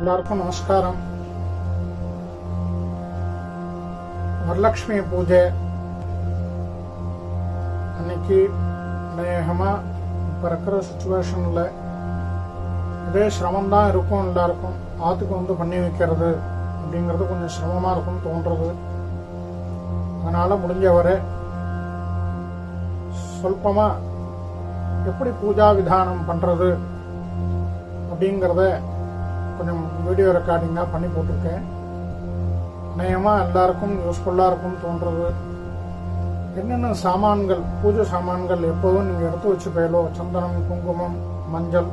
எல்லாருக்கும் நமஸ்காரம். வரலட்சுமி பூஜை அன்னைக்கு அநேகமா இப்போ இருக்கிற சுச்சுவேஷன்ல இதே சிரமம்தான் இருக்கும். எல்லாருக்கும் ஆத்துக்கு வந்து பண்ணி வைக்கிறது அப்படிங்கிறது கொஞ்சம் சிரமமா இருக்கும்னு தோன்றது. அதனால முடிஞ்சவரை சொல்பமா எப்படி பூஜா விதானம் பண்றது அப்படிங்கிறத கொஞ்சம் வீடியோ ரெக்கார்டிங்கா பண்ணி போட்டிருக்கேன். நயமா எல்லாருக்கும் யூஸ்ஃபுல்லா இருக்கும்னு தோன்றது. என்னென்ன சாமான்கள், பூஜை சாமான்கள் எப்போதும் நீங்க எடுத்து வச்சு போயலோ, சந்தனம், குங்குமம், மஞ்சள்,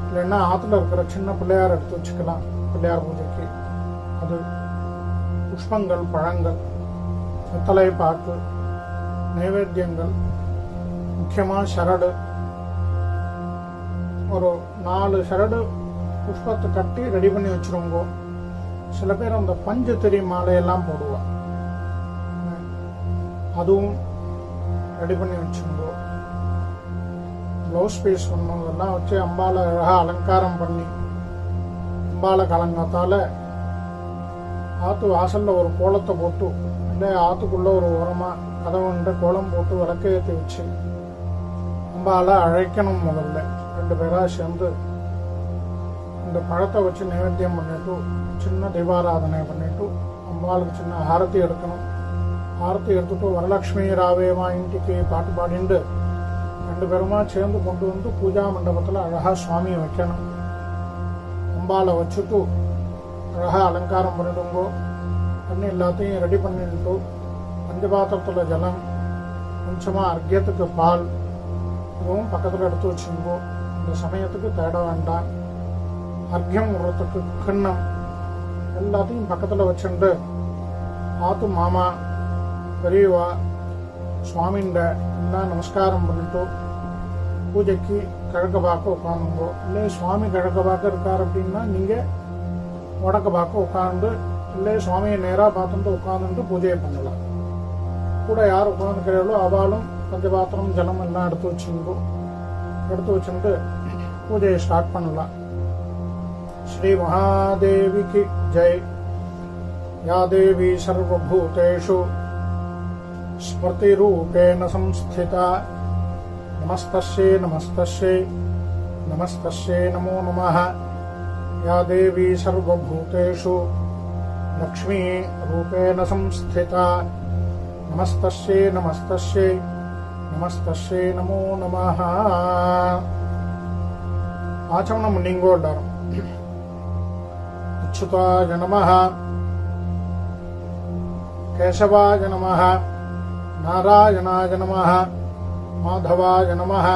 இல்லைன்னா ஆத்துல இருக்கிற சின்ன பிள்ளையார் எடுத்து வச்சுக்கலாம். பிள்ளையார் பூஜைக்கு அது புஷ்பங்கள், பழங்கள், வெத்தலை பாக்கு, நைவேத்தியங்கள், முக்கியமா சரடு, ஒரு 4 சரடு புஷ்பத்தை கட்டி ரெடி பண்ணி வச்சிருவோங்க. சில பேர் அந்த பஞ்சு திரி மாலையெல்லாம் போடுவா, அதுவும் ரெடி பண்ணி வச்சுருங்கோ. பிளவுஸ் பீஸ் ஒன்றும் இதெல்லாம் வச்சு அம்பால அழகா அலங்காரம் பண்ணி அம்பால கலங்காத்தால ஆத்து வாசல்ல ஒரு கோலத்தை போட்டு, இல்லை ஆத்துக்குள்ள ஒரு ஓரமா கதவுண்ட கோலம் போட்டு விளக்கு ஏற்றி வச்சு அம்பால அழைக்கணும். முதல்ல 2 பேரா சேர்ந்து இந்த பழத்தை வச்சு நைவேத்தியம் பண்ணிட்டு சின்ன தீபாராதனை பண்ணிட்டு அம்பாளுக்கு சின்ன ஆரத்தி எடுக்கணும். ஆரத்தி எடுத்துட்டு வரலட்சுமி ராவேமா இன்றைக்கு பாட்டு பாடிண்டு 2 பேருமா சேர்ந்து கொண்டு வந்து பூஜா மண்டபத்தில் அழகா சுவாமியை வைக்கணும். அம்பாலை வச்சுட்டு அழகா அலங்காரம் பண்ணிடுங்கோ. பண்ணி எல்லாத்தையும் ரெடி பண்ணிட்டு பஞ்சபாத்திரத்தில் ஜலம், கொஞ்சமா அர்க்கியத்துக்கு பால், இதுவும் பக்கத்தில் எடுத்து வச்சுங்கோ. இந்த சமயத்துக்கு தேட வேண்டாம். அர்க்கியம் விடுறதுக்கு கிண்ணம் எல்லாத்தையும் பக்கத்தில் வச்சுண்டு ஆத்து மாமா, பெரியவா, சுவாமிண்ட எல்லாம் நமஸ்காரம் பண்ணிட்டு பூஜைக்கு கிழக்க பார்க்க உட்காந்துங்கோ. இல்லை சுவாமி கிழக்க பார்க்க இருக்கார் அப்படின்னா நீங்க வடக்க பார்க்க உட்காந்து, இல்லை சுவாமியை நேராக பார்த்துட்டு உட்காந்துட்டு பூஜையை பண்ணலாம். கூட யார் உட்காந்துக்கிறாளோ அவளும் பஞ்சபாத்திரம், ஜலம் எல்லாம் எடுத்து வச்சுங்கோ. எடுத்து வச்சுட்டு பூஜையை ஸ்டார்ட் பண்ணலாம். श्री महादेवी की जय. या देवी सर्वभूतेषु स्मृति रूपेण संस्थिता, नमस्तस्यै नमस्तस्यै नमस्तस्यै नमो नमः. या देवी सर्वभूतेषु लक्ष्मी रूपेण संस्थिता, नमस्तस्यै नमस्तस्यै नमस्तस्यै नमो नमः. आचमनं பண்ணிங்கோ எல்லாரும். अच्युताय नमः, केशवाय नमः, नारायणाय नमः, माधवाय नमः,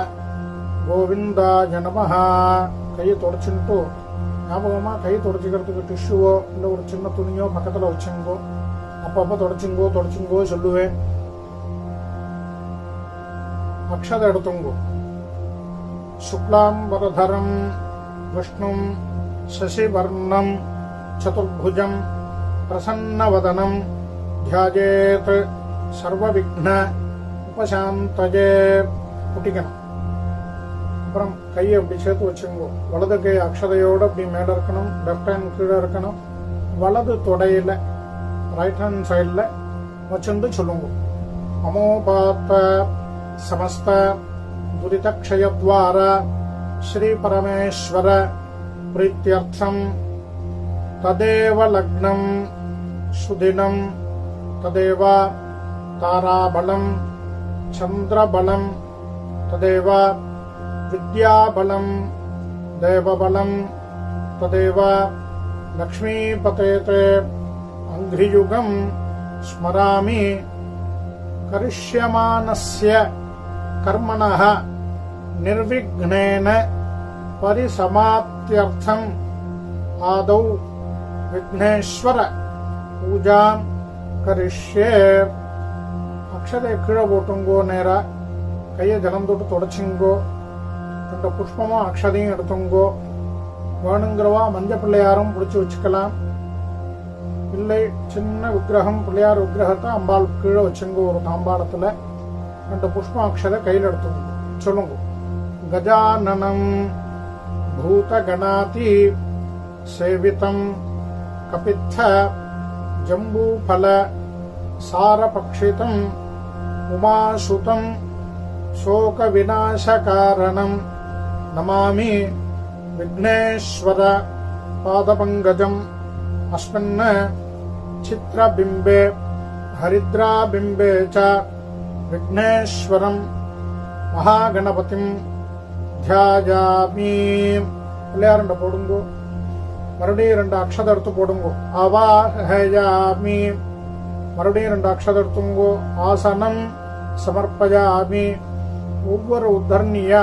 गोविंदाय नमः. கை தொடச்சுட்டு ஞாபகமா கை தொடச்சிக்கிறதுக்கு டிஷ்யூவோ இல்லை ஒரு சின்ன துணியோ பக்கத்தில் வச்சுங்கோ. அப்பப்போ தொடச்சுங்கோ சொல்லுவேன். அக்ஷதை எடுத்துங்கோ. சுக்லாம் வரதரம் விஷ்ணும் शशिवर्णं चतुर्भुजं प्रसन्नवदनं ध्यायेत् सर्वविघ्न उपशान्तये. குட்டிக்கணும். அப்புறம் கையை அப்படி சேர்த்து வச்சுங்கோ. வலது கை அக்ஷதையோடு அப்படி மேலே இருக்கணும், லெஃப்ட் ஹேண்ட் கீழே இருக்கணும். வலது தொடையில ரைட் ஹேண்ட் சைடில் வச்சுட்டு சொல்லுங்க. அமோபாத்த சமஸ்த துரிதக்ஷயத்வார ஸ்ரீ பரமேஸ்வர प्रीत्यर्थम तदेव लग्नं सुदिनं तदेव ताराबलं चंद्रबलं तदेव विद्याबलं देवबलं तदेव लक्ष्मीपतेते अंघ्रियुगं स्मरामि. करिष्यमानस्य कर्मणः निर्विघ्नेन परिसमाप्त्यर्थम आदौ विघ्नेश्वर पूजा करिष्ये. अक्षरे கீழே போட்டுங்கோ. நேரா கையை ஜலம் தொட்டு தொடச்சிங்கோ. 2 புஷ்பமும் அக்ஷதையும் எடுத்துங்கோ. வேணுங்கிறவா மஞ்ச பிள்ளையாரும் பிடிச்சி வச்சுக்கலாம். இல்லை சின்ன விக்கிரகம், பிள்ளையார் விக்கிரகத்தை அம்பாள் கீழே வச்சுங்கோ. ஒரு தாம்பாளத்தில் 2 புஷ்பம் அக்ஷதை கையில் எடுத்துங்க. சொல்லுங்க. गजाननं भूतगणाति सेवितं कपित्थ जम्बूफल सारपक्षितं उमासुतं शोकविनाशकारणं नमामि विघ्नेश्वर पादपङ्कजम् अस्मिन् चित्रबिम्बे हरिद्राबिम्बे च विघ्नेश्वरं महागणपतिं ध्यायामि. பிள்ளையார் போடுங்கோ. மறுபடியும் 2 அக்ஷதை எடுத்து போடுங்கோ. அவாஹயாமி. மறுபடியும் 2 அக்ஷதை எடுத்துங்கோ. ஆசனம் சமர்ப்பயாமி. ஒவ்வொரு உத்தரணியா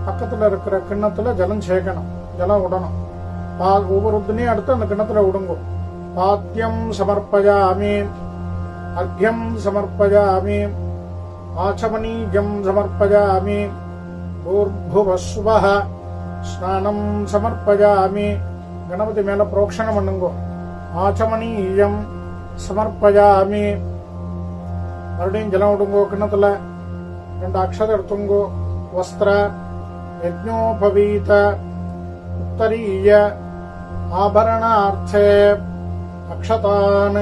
பக்கத்துல இருக்கிற கிண்ணத்துல ஜலம் சேர்க்கணும், ஜலம் விடணும். ஒவ்வொரு உத்தரணியும் எடுத்து அந்த கிண்ணத்துல விடுங்கோ. பாத்தியம் சமர்ப்பயாமி. அர்க்யம் சமர்ப்பயாமி. ஆச்சமனீயம் சமர்ப்பயாமி. ஊர்புவஸ்வஹ ஸ்நானம் சமர்ப்பயாமி. கணபதி மேல புரோக்ஷணம் பண்ணுங்கோ. ஆச்சமனீயம் சமர்ப்பயாமி. மறுபடியும் ஜலம் விடுங்கோ. கிண்ணத்துல 2 அக்ஷதை எடுத்துங்கோ. வஸ்திர யஜ்ஞோபவீத உத்தரீய ஆபரணார்த்தே அக்ஷதான்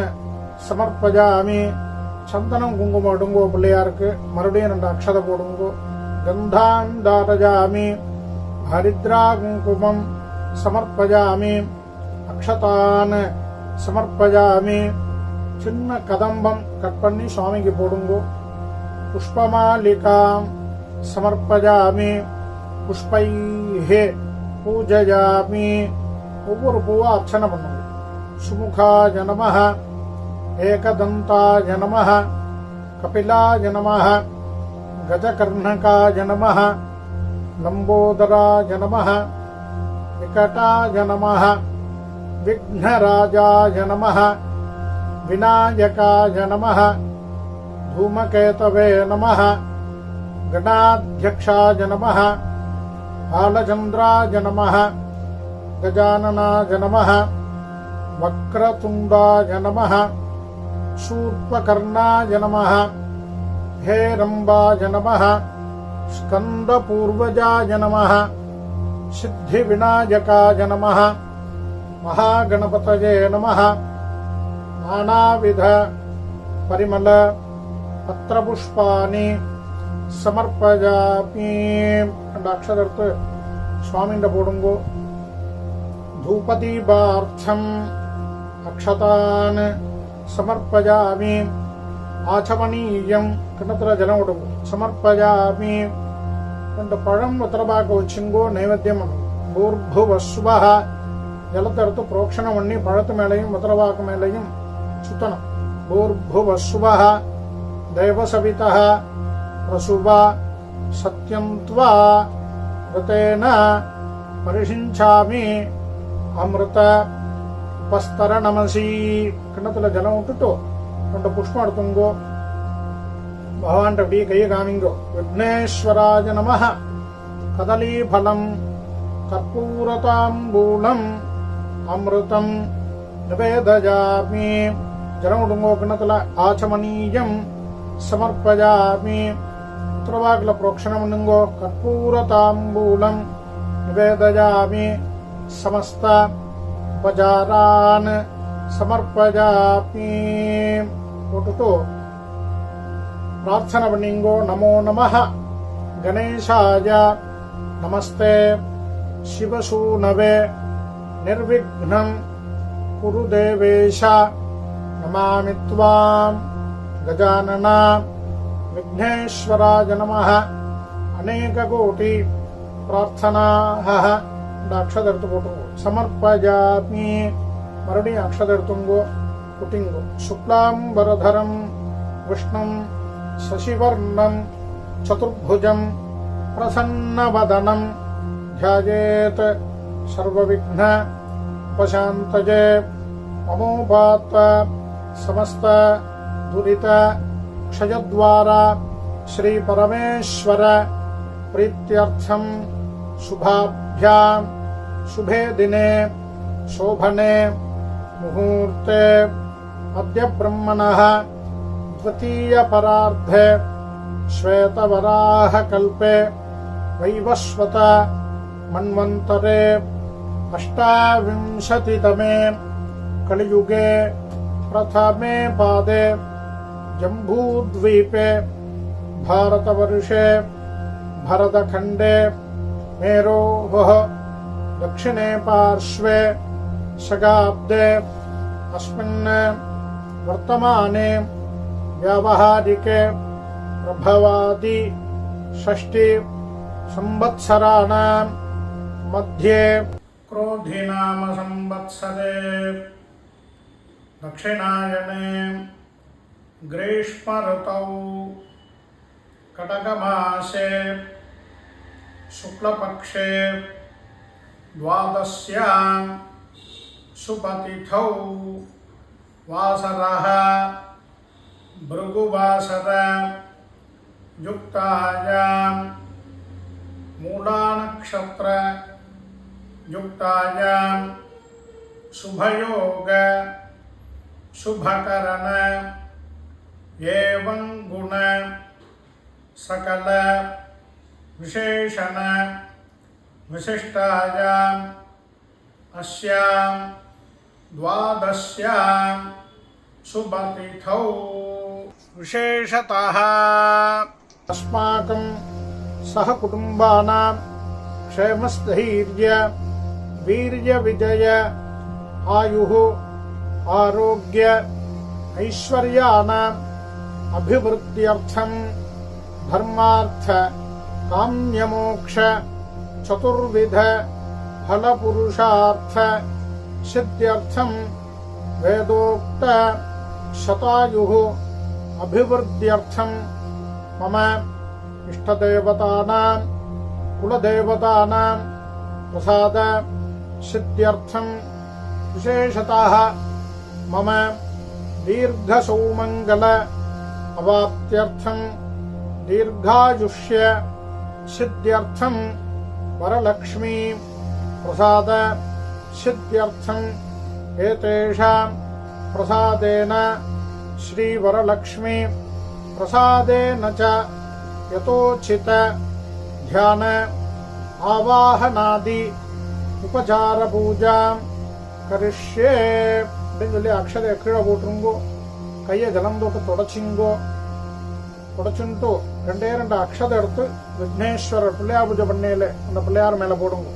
சமர்ப்பயாமி. சந்தனம் குங்குமம் இடுங்கோ பிள்ளையாருக்கு. மறுபடியும் 2 அக்ஷதை போடுங்கோ. கந்தான் தாரயாமி. ஹரித்ரா குங்குமம் சமர்ப்பயாமி. அக்ஷதான் சமர்ப்பயாமி. சின்ன கதம்பம் கட் பண்ணி சுவாமிக்கு போடுங்கோ. புஷ்பமாலிகாம் சமர்ப்பயாமி. புஷ்பைஹே பூஜயாமி. ஒவ்வொரு பூவா அர்ச்சனை பண்ணுங்க. சுமுகாய நமஹ, ஏகதந்தாய நமஹ, கபிலாய நமஹ, கஜகர்ணகாய நமஹ, லம்போதராய நமஹ, விகடாய நமஹ, விக்னராஜாய நமஹ, விநாயகாய நமஹ, धूमकेतवे नमः, गणाध्यक्षाय नमः, बालचन्द्राय नमः, गजाननाय नमः, वक्रतुण्डाय नमः, शूर्पकर्णाय नमः, हेरम्बाय नमः, स्कन्दपूर्वजाय नमः, सिद्धिविनायकाय नमः, महागणपतये नमः. नानाविध परिमल பத்திரபுஷ்பானி சமர்ப்பயாமி. 2 அக்ஷதை எடுத்து சுவாமிண்ட போடுங்கோ. தூபதீபார்த்தம் அக்ஷதான் சமர்ப்பயாமி. ஆச்சமனீயம் கிண்ணத்துல ஜலம் விடுங்கோ. சமர்ப்பயாமி. 2 பழம் உத்தரபாக்க வச்சுங்கோ. நைவேத்தியம் பண்ணுங்க. பூர்புவஸ்வஹ ஜலத்தை எடுத்து புரோக்ஷணம் பண்ணி பழத்து மேலையும் உத்தரபாக்கு மேலையும் சுத்தணும். பூர்புவஸ்வஹ देवसवितः प्रसुवा सत्यं त्वा ऋतेन परिषिञ्चामि अमृत उपस्तरणमसि. கிண்ணத்துல ஜலம் விட்டுட்டு 2 புஷ்பம் எடுத்துங்கோ. பகவான் அப்படி கையை காமிங்கோ. விக்னேஸ்வராய நமஹ. கதலீபலம் கற்பூரதாம்பூலம் அமிர்தம் நிவேதயாமி. ஜலம் விடுங்கோ. கிண்ணத்துல ஆச்சமனீயம் समर्पयामि. उत्तरवाग्ल प्रोक्षणं பண்ணுங்கோ. कर्पूरताम्बूलं निवेदयामि. समस्त उपचारान् समर्पयामि. போட்டுட்டு प्रार्थना பண்ணுங்கோ. नमो नमः गणेशाय नमस्ते शिवसूनवे निर्विघ्नं कुरु देवेश नमामि त्वाम् गजानन विघ्नेश्वराय नमः. अनेक कोटि प्रार्थनाः. 2 அக்ஷதை எடுத்து போட்டுங்கோ. சமர்ப்பயாமி. மறுபடியும் அக்ஷதை எடுத்துங்கோ. குட்டிங்கோ. சுக்லாம்பரதரம் விஷ்ணும் சசிவர்ணம் சதுர்புஜம் பிரசன்னவதனம் ध्यायेत् सर्वविघ्न उपशान्तये. ममोपात समस्त दुरित क्षयद्वारा श्री परमेश्वर प्रीत्यर्थम शुभाभ्यां शुभे दिने शोभने मुहूर्ते अद्य ब्रह्मणः द्वितीय परार्धे श्वेतवराह कल्पे वैवस्वत मन्वन्तरे अष्टाविंशतितमे कलियुगे प्रथमे पादे जम्बूद्वीपे भारतवर्षे भरतखण्डे मेरोः दक्षिणे पार्श्वे शगाब्दे अस्मिन् वर्तमाने व्यावहारिके प्रभवादि षष्टि संवत्सराणां मध्ये क्रोधिनाम संवत्सरे दक्षिणायने ग्रीष्म ऋतौ कटकमासे शुक्लपक्षे द्वादश्यां सुपतिथौ वासरः भृगुवासर युक्तायां मूलानक्षत्र युक्तायां शुभयोग शुभकरण एवं गुण सकल विशेषण विशिष्टायां अस्यां द्वादश्यां सुबतिथौ विशेषतः अस्माकं सहकुटुम्बानां क्षेमस्थैर्य वीर्यविजय आयुः आरोग्य ऐश्वर्याणाम् अभिवृद्ध्यर्थं धर्मार्थ काम्यमोक्ष चतुर्विध फलपुरुषार्थ सिद्ध्यर्थं वेदोक्त शतायुः अभिवृद्ध्यर्थं मम इष्टदेवतानां कुलदेवतानां प्रसाद सिद्ध्यर्थं विशेषतः मम दीर्घसौमङ्गल अवाप्त्यर्थं दीर्घायुष्य सिद्ध्यर्थं वरलक्ष्मी प्रसाद सिद्ध्यर्थं एतेषां प्रसादेन श्रीवरलक्ष्मी प्रसादेन च यतोचित ध्यान आवाहनादि उपचार पूजां करिष्ये அப்படின்னு சொல்லி அக்ஷதையை கீழே போட்டுருங்கோ. கையை ஜலம் தொட்டு தொடச்சிங்கோ. தொடச்சுட்டு ரெண்டே ரெண்டு அக்ஷதை எடுத்து விக்னேஸ்வரர் பிள்ளையார் பூஜை பண்ணையில அந்த பிள்ளையார் மேல போடுங்க.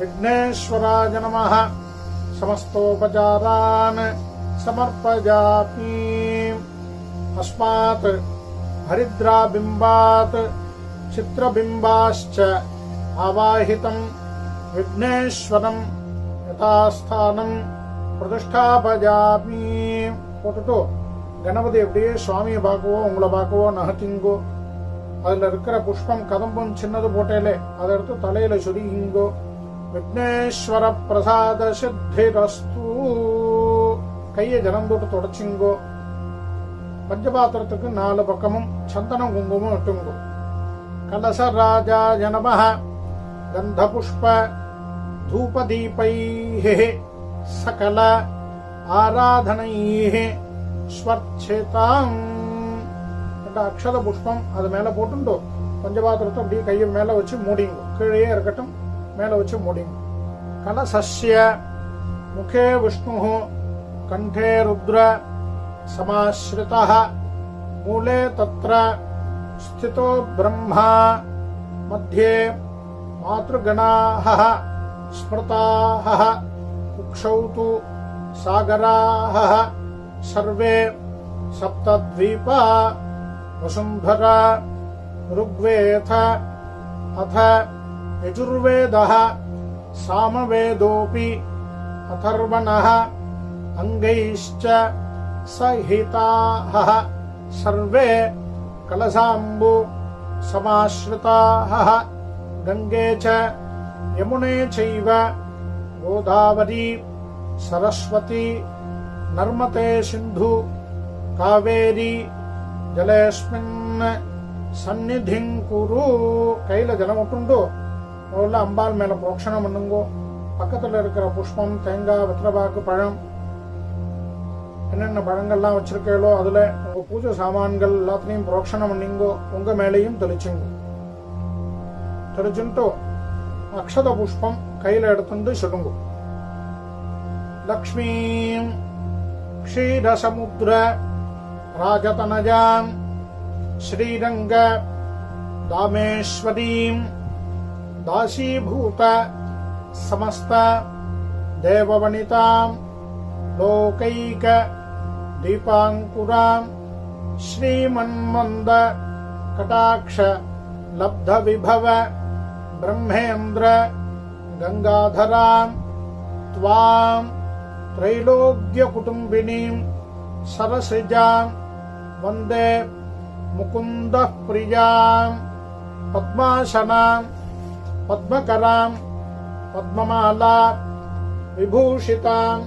விக்னேஸ்வராய நமஹ समस्तोपचारान् समर्पयामि. अस्मात् हरिद्राबिम्बात् चित्रबिम्बाश्च आवाहितं विघ्नेश्वरं यथास्थानं प्रतिष्ठापयामि. போட்டுட்டு கணபதி அப்படியே சுவாமியை பார்க்கவோ உங்களை பார்க்கவோ நகர்த்திங்கோ. அதில் இருக்கிற புஷ்பம் கதம்பம் சின்னது போட்டேலே அதை எடுத்து தலையில சொருகிங்கோ. விக்னேஸ்வர பிரசாத சித்திரஸ்து. கையை ஜலம் தொட்டு தொடச்சிங்கோ. பஞ்சபாத்திரத்துக்கு 4 பக்கமும் சந்தனம் குங்குமம் இட்டுங்கோ. கலசராஜாய நமஹ கந்தபுஷ்ப தூபதீபைஹ சகல ஆராதனைஹ ஸ்வர்ச்சேதாம். அக்ஷத புஷ்பம் அது மேல போட்டுண்டோ பஞ்சபாத்திரத்தை அப்படியே கையை மேல வச்சு மூடிங்க. கீழே இருக்கட்டும், மேல வச்சு மூடிங்க. கலசஸ்ய முகே விஷ்ணு கண்டே ருத்ர சமாஸ்ரிதः மூலே தத்ர ஸ்திதோ பிரம்மா மத்தியே மாத்ருகணாः ஸ்மிருதாः குக்ஷௌ து சாகராः சர்வே சப்தத்வீபா வசுந்தரா ருக்வேத அத யஜுர்வேதः சாமவேதோபி அதர்வணः அங்கைश्च सहिताः सर्वे कलशाम्बु समाश्रिताः गंगे च यमुने चैव गोदावरी सरस्वती नर्मदे सिन्धु कावेरी जलेस्मिन् सन्निधिं कुरु. கையில ஜலம் விட்டுண்டு முதல்ல அம்பாள் மேல புரோக்ஷணம் பண்ணுங்கோ. பக்கத்துல இருக்கிற புஷ்பம், தேங்காய், வெத்தலைபாக்கு, பழம், என்னென்ன பழங்கள்லாம் வச்சிருக்கீங்களோ அதுல உங்க பூஜை சாமான்கள் எல்லாத்தையும் புரோக்ஷணம் பண்ணிங்கோ. உங்க மேலையும் தெளிச்சுங்கோ. தெளிச்சுட்டு அக்ஷத புஷ்பம் கையில எடுத்துட்டு சொல்லுங்க. லக்ஷ்மீம் க்ஷீரசமுத்ர ராஜதனஜாம் ஸ்ரீரங்க தாமேஸ்வரீம் தாசீபூத சமஸ்த தேவவனிதாம் லோகைக தீபாங்குராம் ஸ்ரீமன்மந்த கடாட்ச லப்த விபவ பிரம்மேந்திர கங்காதராம் த்வாம் த்ரைலோக்ய குடும்பினீம் சரசிஜாம் வந்தே முகுந்த பிரியாம் பத்மாசனாம் பத்மகராம் பத்மமாலா விபூஷிதாம்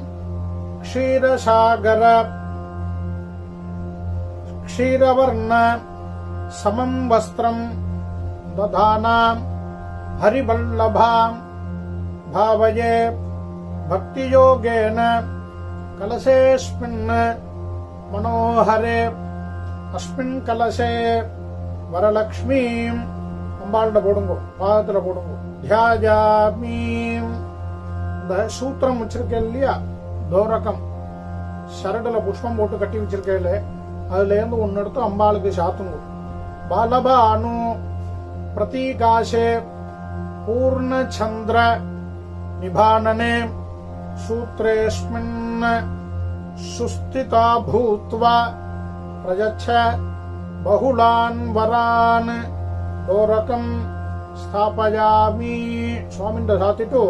க்ஷீரசாகர க்ஷீரவர்ண சமம் வஸ்திரம் ததானாம் ஹரிவல்லபாம் பாவயே பக்தியோகேன கலசேஸ்மின் மனோஹரே அஸ்மின் கலசே வரலக்ஷ்மீம் அம்பாள்கிட்ட போடுங்கோ, பாதத்துல போடுங்கோ. தியாஜாமீம் இந்த சூத்திரம் வச்சிருக்கேன் இல்லையா, தோரகம் சரடுல புஷ்பம் போட்டு கட்டி வச்சிருக்கேன், அதுல இருந்து ஒன்னு எடுத்து அம்பாளுக்கு சாத்துங்க. பாலபானு பிரதீகாசே பூர்ணச்சந்திர நிபானனே சூத்ரேஸ்மின் சுஸ்திதா பூத்வா பிரஜச்ச பகுலான் வரான் தோரகம் ஸ்தாபயாமி. சுவாமின்ற சாத்திட்டு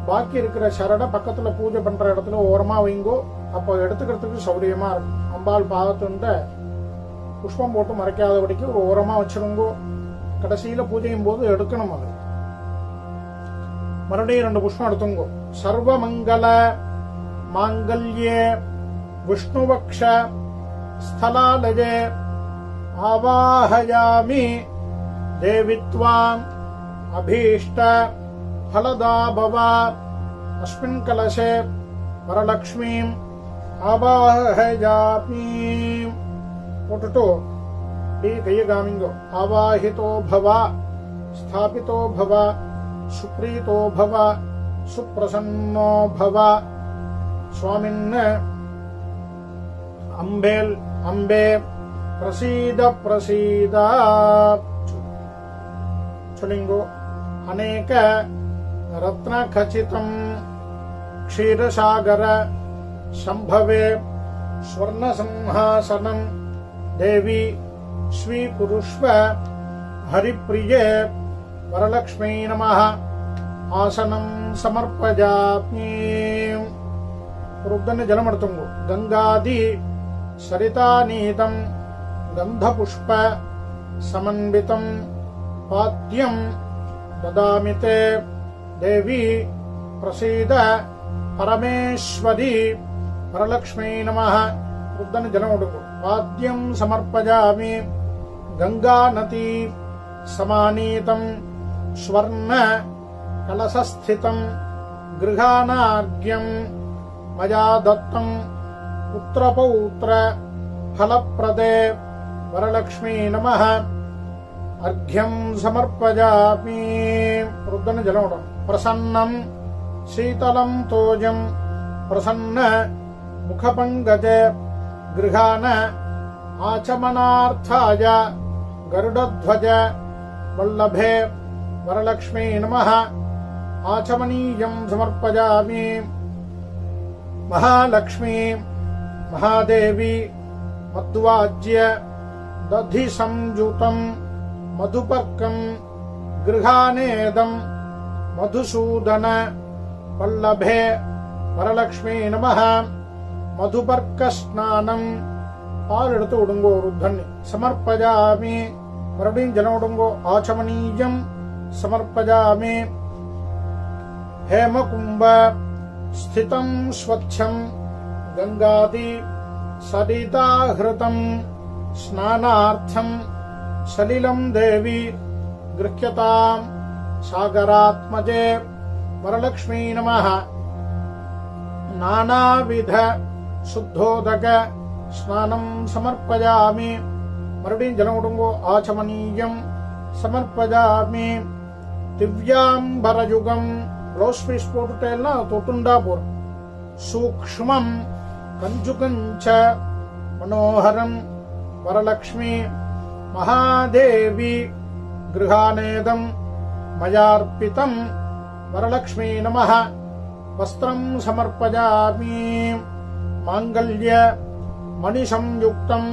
பாக்கி இருக்கிற சரடை பக்கத்துல பூஜை பண்ற இடத்துல ஓரமா வைங்கோ. அப்போ எடுத்துக்கிறதுக்கு சௌரியமா இருக்கும். அம்பாள் பாதத்துண்ட புஷ்பம் போட்டு மறைக்காதபடிக்கு ஒரு ஓரமா வச்சிருங்கோ. கடைசியில பூஜையும் போது எடுக்கணும். அது மறுபடியும் 2 புஷ்பம் எடுத்துங்கோ. சர்வமங்கல மாங்கல்யே விஷ்ணுவக்ஷ ஸ்தலாலயே ஆவாஹயாமி தேவித்வாம் அபீஷ்ட ஃபலதா பவா அஸ்மின் கலசே வரலக்ஷ்மீம் ஆவாஹயாமி. போட்டுட்டு கைய காமிங்கோ. ஆவாஹிதோ பவ ஸ்தாபிதோ பவ சுப்ரீதோ பவ சுப்ரசன்னோ பவ. சுவாமின் அம்பேல் அம்பே பிரசீத பிரசீத சொல்லிங்கோ. அநேக ரத்ன கச்சிதம் க்ஷீரசாகர சம்பவே ஸ்வர்ண சிம்ஹாசனம் தேவி ஸ்வீகுருஷ்வ ஹரிப்ரியே வரலக்ஷ்மீ நமः. ஆசனம் சமர்ப்பயாமி. ருத்தன்னு ஜலம் எடுத்துங்கோ. கங்காதி சரிதாநீதம் கந்தபுஷ்ப சமன்விதம் பாத்யம் ததாமி தே தேவி பிரசீத பரமேஸ்வரி வரலக்ஷ்மீ நமः. ருத்தன்னு ஜலம் எடுங்கோ. பாத்யம் சமர்ப்பயாமி. கங்கா நதி சமானீதம் ஸ்வர்ண கலசஸ்திதம் கிருஹாணார்க்யம் மயா தத்தம் புத்திரபௌத்ர ஃபலப்ரதே வரலக்ஷ்மீ நமः. அர்க்யம் சமர்ப்பயாமி. ருத்தன்னு ஜலம் விடணும். பிரசன்னம் சீதலம் தோஜம் பிரசன்ன முகபங்கஜ கிருஹாண ஆச்சமனார்த்தாய கருடத்வஜ வல்லபே வரலக்ஷ்மீ நமः. ஆச்சமனீயம் சமர்ப்பயாமி. மகாலக்ஷ்மி மகாதேவி மத்வாஜ்ய ததி சம்யுதம் மதுபர்க்கம் கிருஹாணேதம் மதுசூதன வல்லபே வரலக்ஷ்மீ நமः. மதுபர்க்க ஸ்நானம் பால் எடுத்து விடுங்கோ. ருத்தன்னு சமர்ப்பயாமி. மறுபடியும் ஜலம் விடுங்கோ. ஆச்சமனீயம் சமர்ப்பயாமி. ஹேமகும்ப ஸ்திதம் ஸ்வச்சம் கங்காதி சரிதாஹிருதம் ஸ்நானார்த்தம் சலிலம் தேவி கிருஹ்யதாம் சாகராத்மஜே வரலக்ஷ்மீ நமः. நானாவித சுத்தோதக ஸ்நானம் சமர்ப்பயாமி. மறுபடியும் ஜலம் விடுங்கோ. ஆச்சமனீயம் சமர்ப்பயாமி. திவ்யாம்பரயுகம் பிளவுஸ் பீஸ் போட்டுட்டேன்னா தொட்டுண்டா போறோம். சூக்ஷ்மம் கஞ்சுகஞ்ச மனோகரம் வரலக்ஷ்மி மகாதேவி கிருஹாநேதம் மயார்ப்பிதம் வரலக்ஷ்மீ நமः. வஸ்திரம் சமர்ப்பயாமி மாங்கல்ய மணி சம்யுக்தம்.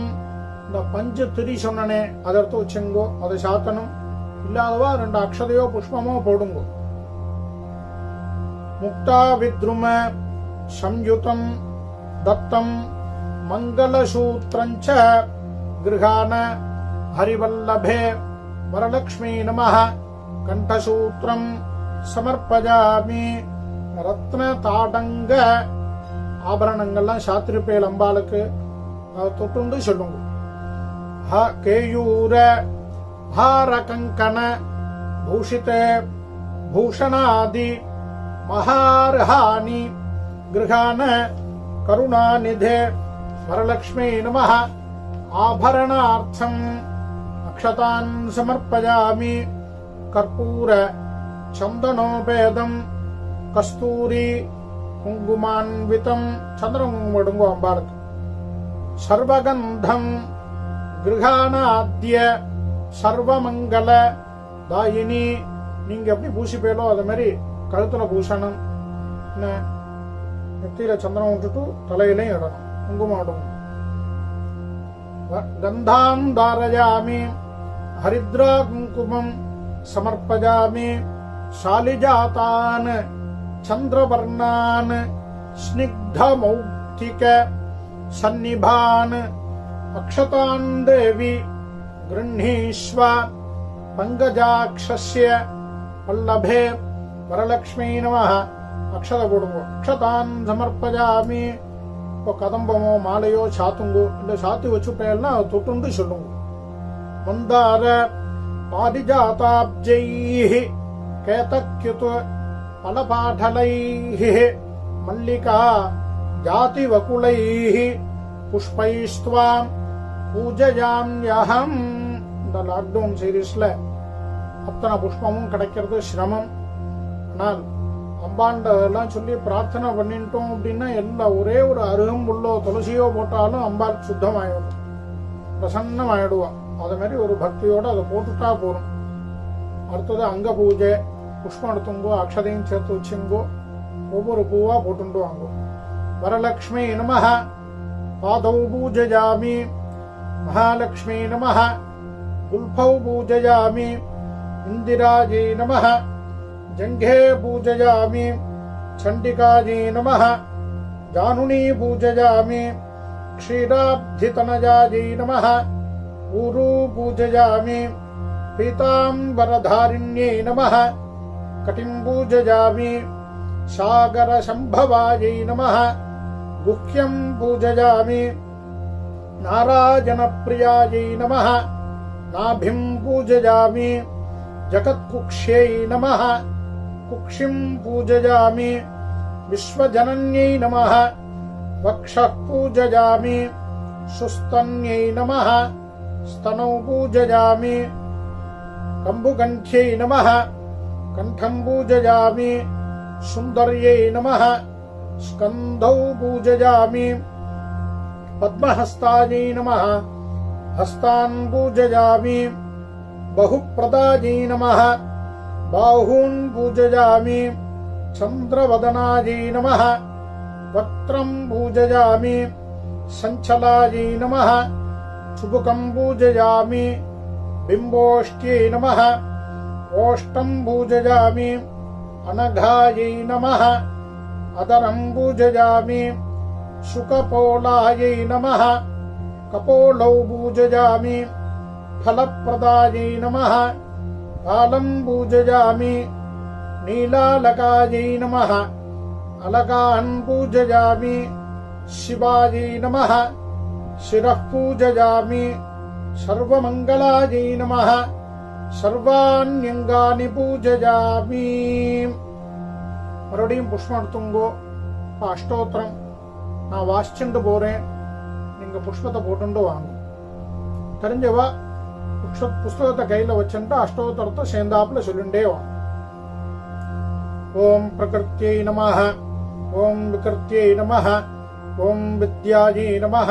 இந்த பஞ்சு திரி சொன்னனே அதை எடுத்து வச்சுங்கோ, அதை சாத்தணும். இல்லாதவா 2 அக்ஷதையோ புஷ்பமோ போடுங்கோ. முக்தா வித்ரும சம்யுதம் தத்தம் மங்களசூத்ரஞ்ச கிருஹான ஹரிவல்லபே வரலக்ஷ்மீ நமः. கண்டசூத்திரம் சமர்ப்பயாமி. ரத்ன தாடங்க ஆபரணங்கள்லாம் சாத்திருப்பேல் அம்பாளுக்கு, தொட்டுண்டு சொல்லுங்க. கேயூர ஹார கங்கண பூஷித பூஷணாதி மகாரஹானி கிருஹான கருணாநிதே வரலக்ஷ்மீ நமः. ஆபரணார்த்தம் அக்ஷதான் சமர்ப்பயாமி. கற்பூர சந்தனோபேதம் கஸ்தூரி குங்குமான்விதம். சந்திரன் குங்குமடுங்கோ அம்பாளுக்கு. சர்வகந்தம் கிருஹானாத்ய சர்வமங்கல தாயினி. நீங்க எப்படி பூசிப்பேலோ அது மாதிரி கழுத்துல பூசணும். என்ன நெத்தியில சந்திரன் விட்டுட்டு தலையிலையும் இடணும், குங்குமம் இடணும். கந்தாம் தாரயாமி ஹரித்ரா குங்குமம் சமர்ப்பயாமி. சாலிஜாதான் சந்திரவர்ணான் ஸ்னிக்தமௌக்திக சன்னிபான் அக்ஷதான் தேவி கிருண்ணீஸ்வ பங்கஜாக்ஷஸ்ய பல்லபே வரலக்ஷ்மீ நமः. அக்ஷத போடுங்க. அக்ஷதான் சமர்ப்பயாமி. இப்போ கதம்பமோ மாலையோ சாத்துங்கோ, இல்லை சாத்தி வச்சுட்டேன்னா தொட்டுண்டு சொல்லுங்க. மந்தார பாரிஜாதாப்ஜைः கேதக்யுத் பலபாடலைः மல்லிகா ஜாதிவகுலைः புஷ்பைஸ்த்வாம் பூஜயாம்யஹம். இந்த லாக்டவுன் சீரீஸ்ல அத்தனை புஷ்பமும் கிடைக்கிறது சிரமம். ஆனால் அம்பாண்டெல்லாம் சொல்லி பிரார்த்தனை பண்ணிட்டோம் அப்படின்னா எல்லாம் ஒரே ஒரு அருகம்புல்லோ துளசியோ போட்டாலும் அம்பாள் சுத்தமாயிடும், பிரசன்னமாயிடுவா. அது மாதிரி ஒரு பக்தியோட அதை போட்டுட்டா போறோம். அடுத்தது அங்க பூஜை. புஷ்பம் எடுத்துங்கோ, அக்ஷதையும் சேர்த்து வச்சுங்கோ, ஒவ்வொரு பூவா போட்டுண்டு வாங்கோ. வரலக்ஷ்மி நமः. பாதௌ பூஜயாமி மகாலக்ஷ்மி நமः. குல்பௌ பூஜயாமி இந்திராஜை நமः. ஜங்கே பூஜயாமி சண்டிகாஜை நமः. ஜானுனி பூஜயாமி க்ஷீராப்திதனஜாஜை நமः. ஊரு பூஜயாமி பீதாம்பரதாரிண்யை நமः. கட்டிம் பூஜயாமி சாகரசம்பவாயை நமः. குஹ்யம் பூஜயாமி நாராயணப்பிரியாயை நமः. நாபிம் பூஜயாமி ஜகத்குக்ஷ்யை நமः. குக்ஷிம் பூஜயாமி விஸ்வஜனன்யை நமः. வக்ஷः பூஜயாமி சுஸ்தன்யை நமः. स्तनौ पूजयामि कम्बुकण्ठ्यै नमः. कण्ठं पूजयामि सुन्दर्यै नमः. स्कन्धौ पूजयामि पद्महस्तायै नमः. हस्तान् पूजयामि बहुप्रदायै नमः. बाहून् पूजयामि चन्द्रवदनायै नमः. वक्त्रं पूजयामि सञ्चलायै नमः. சுபுகம் பூஜயாமி பிம்போஷ்டியை நமः. ஓஷ்டம் பூஜயாமி அனகாயை நமः. அதரம் பூஜயாமி சுகபோலாயை நமः. கபோலௌ பூஜயாமி ஃபலப்பிரதாயை நமः. பாலம் பூஜயாமி நீலாலகாயை நமः. அலகான் பூஜயாமி சிவாயை நமः. शिरः पूजयामि सर्वमंगलायै नमः. सर्वाण्यंगानि पूजयामि. மறுபடியும் புஷ்பம் எடுத்துங்கோ. அஷ்டோத்திரம் நான் வாசிச்சுட்டு போறேன், நீங்க புஷ்பத்தை போட்டுண்டு வாங்க. தெரிஞ்சவா புஸ்தகத்தை கையில வச்சுட்டு அஷ்டோத்திரத்தை சேர்ந்தாப்புல சொல்லிண்டே வாங்க. ஓம் பிரகிருத்யை நமः ஓம் விகிருத்யை நமः ஓம் வித்யாயை நமः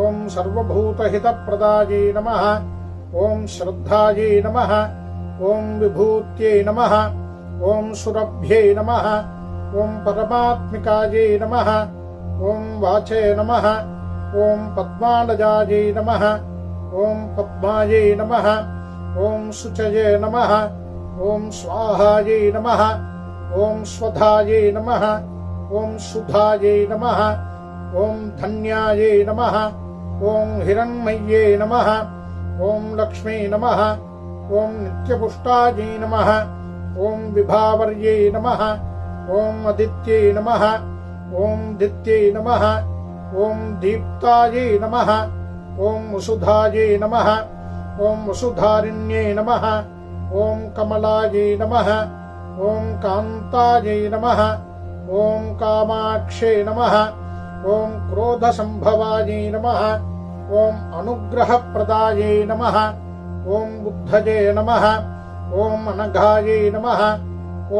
ஓம் சர்வபூதஹிதப்ரதாயை நமः ஓம் ஸ்ரத்தாயை நமः ஓம் விபூத்யை நமः ஓம் சுரभ्यै நமः ஓம் பரமாத்மிகாயை நமः ஓம் வாச்சே நமः ஓம் பத்மாலஜாயை நமः ஓம் பத்மாயை நமः ஓம் சுச்சயே நமः ஓம் ஸ்வாஹாயை நமः ஓம் ஸ்வதாயை நமः ஓம் சுதாயை நமः ஓம் தன்யாயை நமः ஓம் ஹிரண்மய்யே நமः ஓம் லக்ஷ்மீ நமः ஓம் நித்யபுஷ்டாயை நமः ஓம் விபாவர்யை நமः ஓம் அதித்யை நமः ஓம் தித்யை நமः ஓம் தீப்தாயை நமः ஓம் வசுதாயை நமः ஓம் வசுதாரிண்யே நமः ஓம் கமலாயை நமः ஓம் காந்தாயை நமः ஓம் காமாக்ஷே நமः ஓம் क्रोधसम्भवायै நமः ஓம் அனுக்கிரகப்பிரதாயை நமः ஓம் புத்தஜே நமः ஓம் அனகாயை நமः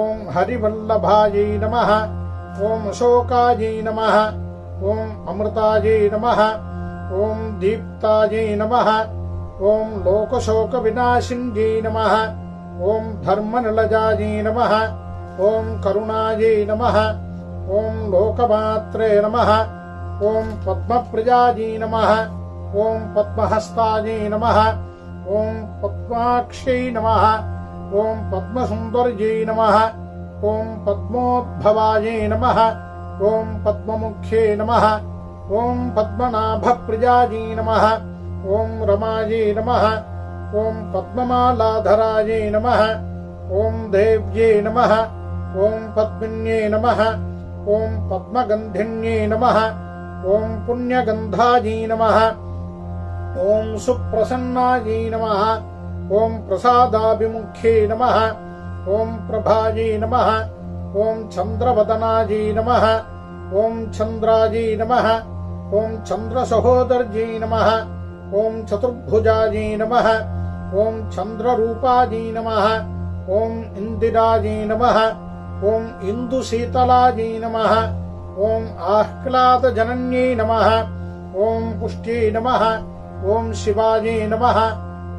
ஓம் ஹரிவல்லபாயை நமः ஓம் அசோகாயை நமः ஓம் அமிர்தாயை நமः ஓம் தீப்தாயை நமः ஓம் லோகசோகவிநாசின்யை நமः ஓம் தர்மநிலஜாயை நமः ஓம் கருணாயை நமः ஓம் லோகமாத்ரே நமः ஓம் பத்மப்ரியாயை நமः ஓம் பத்மஹஸ்தாயை நமः ஓம் பத்மாக்ஷை நமः ஓம் பத்மசுந்தர்யை நமः ஓம் பத்மோத்பவாயை நமः ஓம் பத்மமுக்யே நமः ஓம் பத்மநாபப்ரியாயை நமः ஓம் ரமாயை நமः ஓம் பத்மமாலாதராயை நமः ஓம் தேவ்யே நமः ஓம் பத்மின்யே நமः ஓம் பத்மகந்தின்யே நமः ஓம் புண்ணியகந்தாயை நமः ஓம் சுப்ரசன்னாயை நமः ஓம் பிரசாதாபிமுக்யே நமः ஓம் பிரபாயை நமः ஓம் சந்திரவதனாயை நமः ஓம் சந்திராயை நமः ஓம் சந்திரசகோதர்யை நமः ஓம் சதுர்புஜாயை நமः ஓம் சந்திரரூபாயை நமः ஓம் இந்திராயை நமः ஓம் இந்துசீதலாயை நமः ஓம் ஆஹ்லாதஜனன்யை நமः ஓம் புஷ்டியை நமः ஓம் சிவாயை நமः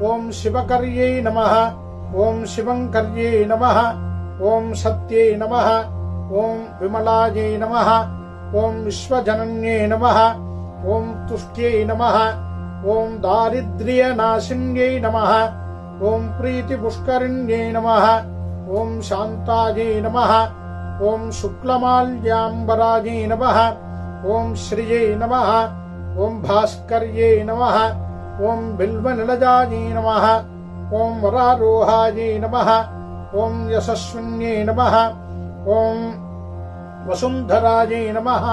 ஓம் சிவகர்யை நமः ஓம் சிவங்கர்யை நமः ஓம் சத்யை நமः ஓம் விமலாயை நமः ஓம் விஸ்வஜனன்யை நமः ஓம் துஷ்டியை நமः ஓம் தாரித்ர்யநாசின்யை நமः ஓம் பிரீதிபுஷ்கரிண்யை நமः ஓம் சாந்தாயை நமः ஓம் சுக்லமால்யாம்பராயை நமः ஓம் ஸ்ரீயை நமः ஓம் பாஸ்கர்யை நமः ஓம் பில்வநிலஜாயை நமः ஓம் வராரோஹாயை நமः ஓம் யசஸ்வின்யை நமः ஓம் வசுந்தராயை நமः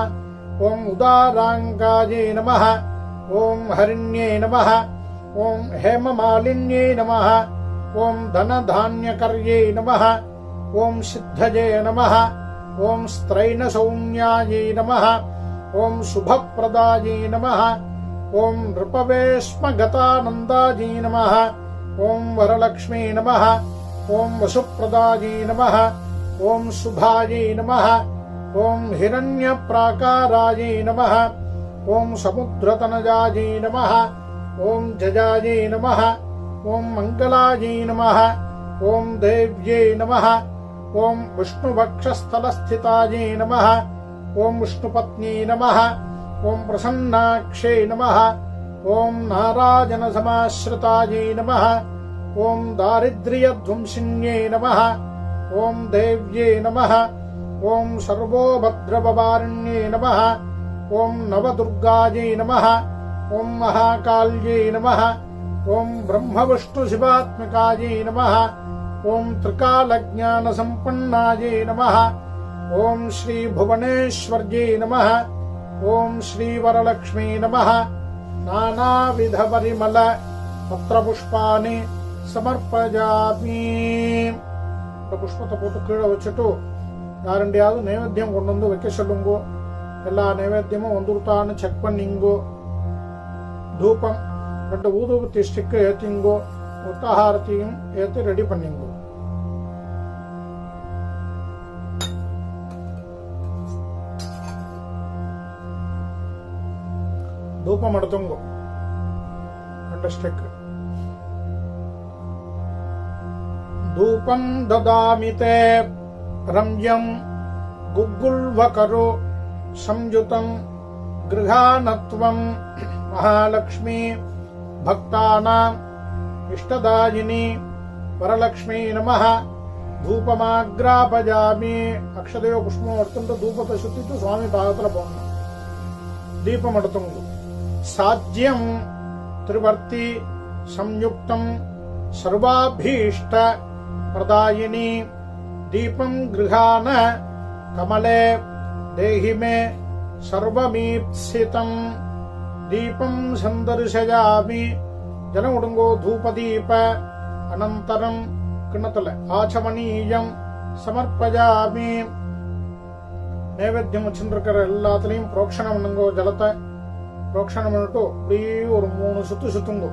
ஓம் உதாராங்காயை நமः ஓம் ஹரிண்யை நமः ஓம் ஹேமமாலின்யை நமः ஓம் தனதான்யகர்யை நமः ஓம் சித்தஜே நமः ஓம் ஸ்திரைணசௌம்யாயை நமः ஓம் சுபப்பிரதாயை நமः ஓம் நிருபவேஷ்மகதானந்தாயை நமः ஓம் வரலக்ஷ்மீ நமः ஓம் வசுப்பிரதாயை நமः ஓம் சுபாயை நமः ஓம் ஹிரண்யப்ராகாராயை நமः ஓம் சமுத்திரதனஜாயை நமः ஓம் ஜஜாயை நமः ஓம் மங்களாயை நமः ஓம் தேவ்யை நமः ஓம் விஷ்ணுவக்ஷஸ்தலஸ்திதாயை நமः ஓம் விஷ்ணுபத்னி நமः ஓம் பிரசன்னாக்ஷை நமः ஓம் நாராயணசமாஸ்ருதாயை நமः ஓம் தாரித்ர்யத்வம்சின்யை நமः ஓம் தேவ்யை நமः ஓம் சர்வோபத்ரவவாரிண்யை நமः ஓம் நவதுர்காயை நமः ஓம் மகாகால்யை நமः ஓம் பிரம்மவிஷ்ணுசிவாத்மிகாயை நமः ஓம் திரிகாலஜானசம்பன்னாயை நமः ஓம் ஸ்ரீபுவனேஸ்வர்யை நமः ஓம் ஸ்ரீவரலக்ஷ்மீ நமः நானாவிதபரிமள பத்ரபுஷ்பானி சமர்ப்பயாமி. இந்த புஷ்பத்தை போட்டு கீழே வச்சுட்டு யாருண்டையாவது நைவேத்தியம் கொண்டு வந்து வைக்க சொல்லுங்கோ. எல்லா நைவேத்தியமும் வந்துருத்தான்னு செக் பண்ணிங்கோ. தூபம் 2 ஊதுபத்தி ஸ்டிக்கு ஏற்றிங்கோ. உத்தஹாரத்தையும் ஏற்றி ரெடி பண்ணிங்கோ. தூபம் எடுத்துங்கோ 2 ஸ்டிக். தூபம் ததாமி தே ரம்யம் குக்குல்வகரோ சம்யுதம் கிருஹானத்வம் மகாலக்ஷ்மி பக்தானாம் இஷ்டதாயினி வரலக்ஷ்மி நமः. ಧೂಪಮಾಗ್ರಾಪಜಾಮಿ. ಅಕ್ಷತೆಯೋ ಪುಷ್ಪ எடுத்துட்டு தூபத்தை சுத்திட்டு சுவாமி பாதத்துல போடணும். தீபம் எடுத்துங்க. சாஜ்யம் திரிவர்த்தி சம்யுக்தம் சர்வாபீஷ்ட பிரதாயினி தீபம் கிருஹான கமலே தேஹி மே சர்வமீப்சிதம். தீபம் சந்தர்ஷயாமி. ஜலம் விடுங்கோ. தூபதீப அனந்தரம் கிண்ணத்துல ஆச்சமனீயம் சமர்ப்பயாமி. நைவேத்தியம் வச்சுருக்கிற எல்லாத்துலயும் புரோக்ஷணம் பண்ணுங்கோ. ஜலத்தை புரோக்ஷணம் பண்ணிட்டு அப்படியே ஒரு 3 சுத்து சுத்துங்கோ.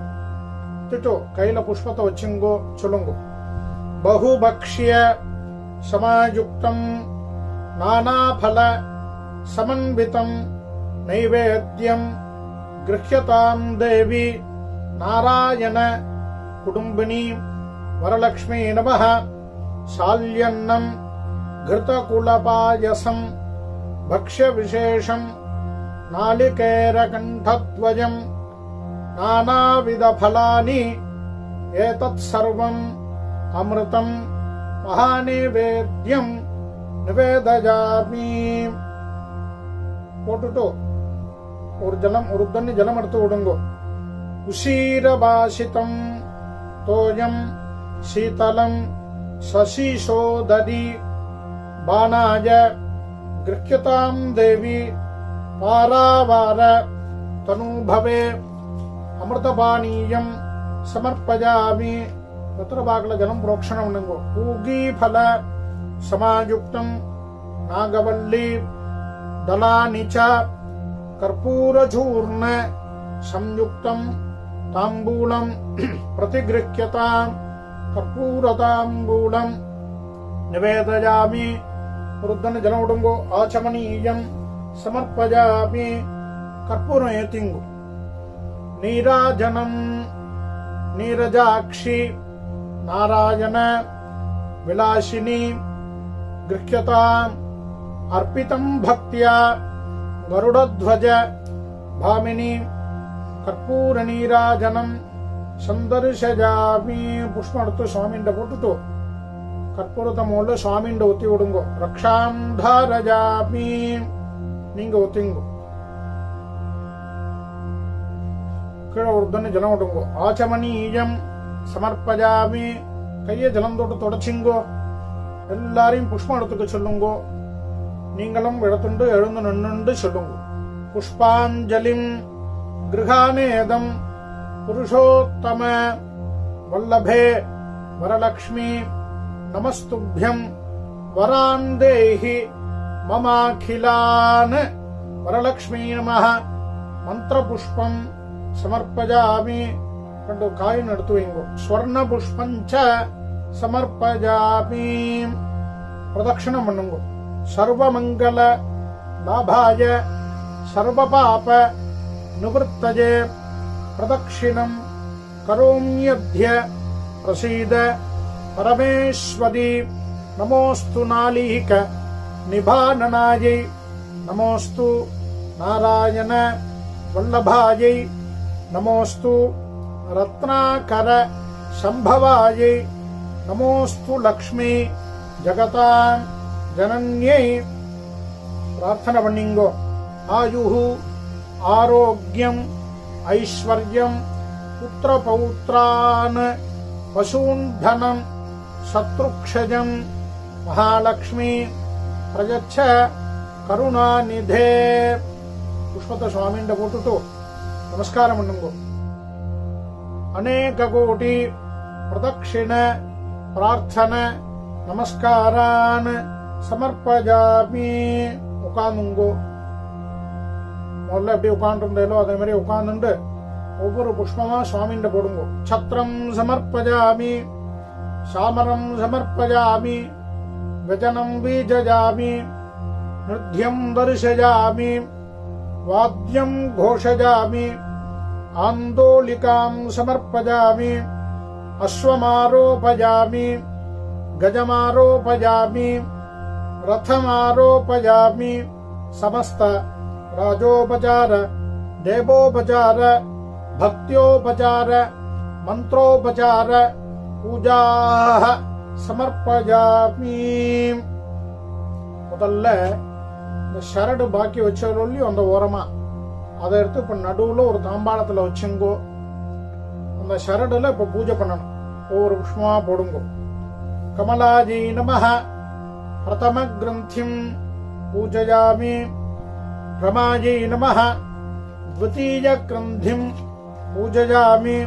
திட்டோ கையில புஷ்பத்தை வச்சுங்கோ. சொல்லுங்கோ. பகுபக்ஷ்ய சமாயுக்தம் நானாபல சமன்விதம் நைவேத்யம் கிருஹ்யதாம் தேவி நாராயண குடும்பினி வரலக்ஷ்மி நமः. சால்யன்னம் கிருதகுலபாயசம் பக்ஷ்ய விசேஷம் நாளிகேரகண்டத்வயம் நானாவித ஃபலானி ஏதத் சர்வம் அமிர்தம் மகாநைவேத்யம் நிவேதயாமி. போட்டுட்டு ஒரு தண்ணி ஜலம் எடுத்து விடுங்கோ. உஷீரபாசிதம் தோயம் சீதலம் சசிஷோததி பானாய கிருஹ்யதாம் தேவி பாராவார தனுபவே அமிர்தபானீயம் சமர்ப்பயாமி. பத்திரபாகல ஜலம் புரோக்ஷணம் பண்ணுங்கோ. பூகீஃபல சமாயுக்தம் நாகவல்லி தலானி ச கர்ப்பூரச்சூர்ண சம்யுக்தம் தாம்பூலம் பிரதிகிருஹ்யதாம் கர்ப்பூரதாம்பூலம் நிவேதயாமி. ருத்தன ஜலம் விடுங்கோ. ஆச்சமனீயம் சமர்ப்பயாமி. கற்பூரம் ஏத்திங்கோ. நீராஜனம் நீரஜாட்சி நாராயண விலாசினி கிருஹ்யதாம் அர்ப்பிதம் பக்தியா கருடத்வஜ பாமினி கற்பூர நீராஜனம் சந்தர்ஷயாமி. புஷ்பம் எடுத்து சுவாமிண்ட போட்டுட்டு கற்பூரத்தை மூல சுவாமிண்ட ஒத்தி விடுங்கோ. ரக்ஷாம் தாரயாமி. நீங்க ஒத்திங்கோ. கீழே ஒரு தண்ணி ஜலம் விடுங்கோ. ஆச்சமனீயம் சமர்ப்பயாமி. கையை ஜலம் தொட்டு தொடச்சிங்கோ. எல்லாரையும் புஷ்பம் எடுத்துக்க சொல்லுங்கோ. நீங்களும் இடத்துண்டு எழுந்து நின்று சொல்லுங்க. புஷ்பாஞ்சலிம் கிருஹானேதம் புருஷோத்தம வல்லபே வரலக்ஷ்மி நமஸ்துभ्यம் வராந்தேஹி மமாகிலான். வரலக்ஷ்மி நமः. மந்திர புஷ்பம் சமர்ப்பயாமி. 2 காயின் எடுத்து வைங்கோ. ஸ்வர்ண புஷ்பஞ்ச சமர்ப்பயாமி. பிரதட்சணம் பண்ணுங்கோ. சர்வமங்கல லாபாய சர்வபாப நிவர்த்தஜே பிரதட்சிணம் கரோம்யத்ய பிரசீத பரமேஸ்வரி. நமோஸ்து நாளீக நிபானனாயை நமோஸ்து நாராயண வல்லபாயை நமோஸ்து ரத்னாகர சம்பவாயை நமோஸ்து லக்ஷ்மி ஜகதாம் ஜனன்யை. பிரார்த்தனை பண்ணிங்கோ. ஆயுஹு ஆரோக்கியம் ஐஸ்வர்யம் புத்திர பௌத்ரான் பசூன் தனம் சத்ருக்ஷஜம் மகாலக்ஷ்மி பிரஜச்ச கருணாநிதே. புஷ்பத்தை சுவாமிண்ட போட்டுட்டு நமஸ்காரம் பண்ணுங்கோ. அநேக கோட்டி பிரதட்சிண பிரார்த்தன நமஸ்காரான் சமர்ப்பயாமி. உட்கார்ந்துங்கோ. முதல்ல எப்படி உட்காந்துருந்தேலோ அதே மாதிரி உட்கார்ந்துட்டு ஒவ்வொரு புஷ்பமா சுவாமிண்ட போடுங்கோ. சத்திரம் சமர்ப்பயாமி. சாமரம் சமர்ப்பயாமி. வஜனம் பீஜயாமி. நிருத்யம் தர்ஷயாமி. வாத்தியம் கோஷஜாமி ஆந்தோலிகாம் சமர்ப்பஜாமி அஸ்வமாரோபஜாமி கஜமாரோபஜாமி ரதமாரோபஜாமி சமஸ்த ராஜோபசார தேவோபசார பக்தியோபசார மந்திரோபசார பூஜாஹ சமர்ப்பஜாமி. முதல்ல இந்த ஷரடு பாக்கி வச்சவர்களையும் அந்த ஓரமா அதை எடுத்து இப்ப நடுவுல ஒரு தாம்பாளத்துல வச்சுங்கோ. அந்த ஷரடுல இப்ப பூஜை பண்ணணும். ஒவ்வொரு புஷ்பமா போடுங்கோ. கமலாஜி நமஹ பிரதம கிரந்திம் பூஜயாமி. ரமாஜி நமஹ த்விதீய கிரந்திம் பூஜயாமி.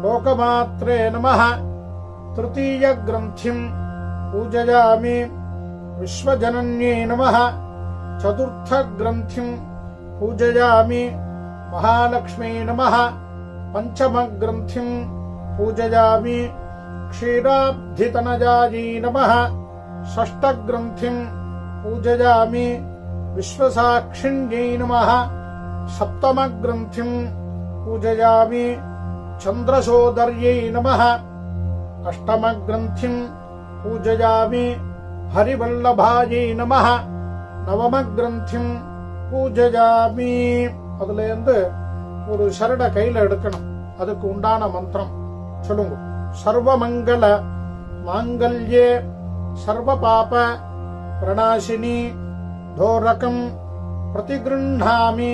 லோகமாத்ரே நமஹ திருத்தீய கிரந்திம் பூஜயாமி. விஸ்வஜனன்யே நமஹ சதுர்த்த கிரந்திம் பூஜயாமி. மகாலக்ஷ்மீ நமஹ பஞ்சம கிரந்திம் பூஜயாமி. க்ஷீராப்திதனஜாயை நமஹ ஷஷ்ட கிரந்திம் பூஜயாமி. விஸ்வசாக்ஷிண்யை நமஹ சப்தம கிரந்திம் பூஜயாமி. சந்திரசோதர்யை நமஹ அஷ்டம கிரந்திம் பூஜயாமி. ஹரிவல்லபாயை நமஹ நவம கிரந்திம் பூஜயாமி. அதுல இருந்து ஒரு சரட கையில எடுக்கணும். அதுக்கு உண்டான மந்திரம் சொல்லுங்க. சர்வமங்கல மாங்கல்யே சர்வ பாப பிரணாசினி தோரகம் பிரதிகிருண்ணாமி